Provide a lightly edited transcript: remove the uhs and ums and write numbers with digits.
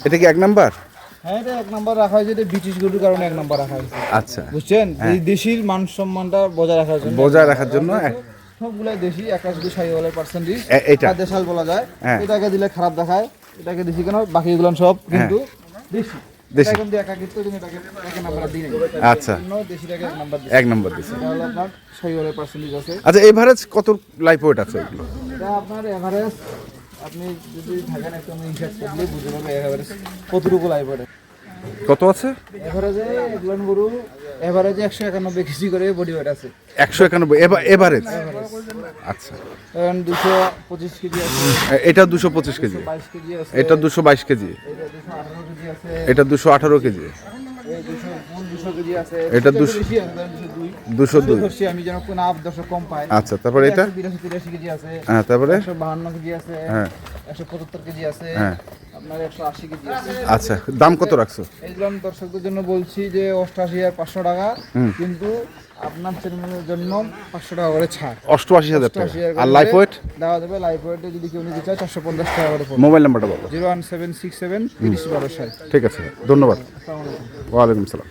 এটা কি 1 নাম্বার? হ্যাঁ, এটা 1 নাম্বার রাখা হয়েছে, এটা ব্রিটিশ গরুর কারণে 1 নাম্বার রাখা হয়েছে। আচ্ছা, বুঝছেন, এই দেশির মান সম্মানটা বজায় রাখার জন্য। সবগুলাই দেশি, একটা শুধু শাহিওয়ালের পার্সেন্টেজ, এটা দেশাল বলা যায়। হ্যাঁ। এটাকে দিলে খারাপ দেখায়, এটাকে দেশি কেন, বাকিগুলো সব কিন্তু দেশি। দেশি। এটা কিন্তু একাকিত্ব, তুমি এটাকে 1 নাম্বার দিই নাই। আচ্ছা, দেশিটাকে 1 নাম্বার দিই। 1 নাম্বার দিছে। এটা হলো আপনার শাহিওয়ালের পার্সেন্টেজ আছে। আচ্ছা, এভারেজ কত লাইফ ওয়েট আছে এগুলো? এটা আপনার এভারেজ, আপনি যদি থাকেন একটু আমি হিসাব করলে বুঝতে পারবেন এভারেজ কতটুকু লাইভ ওয়েট কত আছে এভারেজে। এগুলো গরু এভারেজে 191 কেজি করে বডি ওয়েট আছে। 191 এভারেজ? আচ্ছা, এখন 225 কেজি আছে, এটা 225 কেজি, 22 কেজি আছে, এটা 222 কেজি, এটা 218 কেজি আছে, এটা 218 কেজি, এই 200 কেজি আছে, এটা 200 বেশি আছে, 202 202। ধরছি আমি যেন কোনো আপ দর্শক কম পায়। আচ্ছা, তারপরে এটা 83 কেজি আছে, হ্যাঁ, তারপরে 152 কেজি আছে, হ্যাঁ 175 কেজি আছে, হ্যাঁ। আপনার 180 কেজি আছে। আচ্ছা, দাম কত রাখছো? এইগুলো আমি দর্শকদের জন্য বলছি যে 88,500 টাকা, কিন্তু আপনার চ্যানেলের জন্য 500 টাকা করে ছাড়। 88,000 টাকা। 88,000 আর লাইফ ওয়েট দেওয়া যাবে। লাইফ ওয়েটে যদি কেউ নিতে চায় 450 টাকা করে পড়বে। মোবাইল নাম্বারটা বলো। 01767 30 12 60। ঠিক আছে, ধন্যবাদ। আসসালামু আলাইকুম। ওয়ালাইকুম সালাম।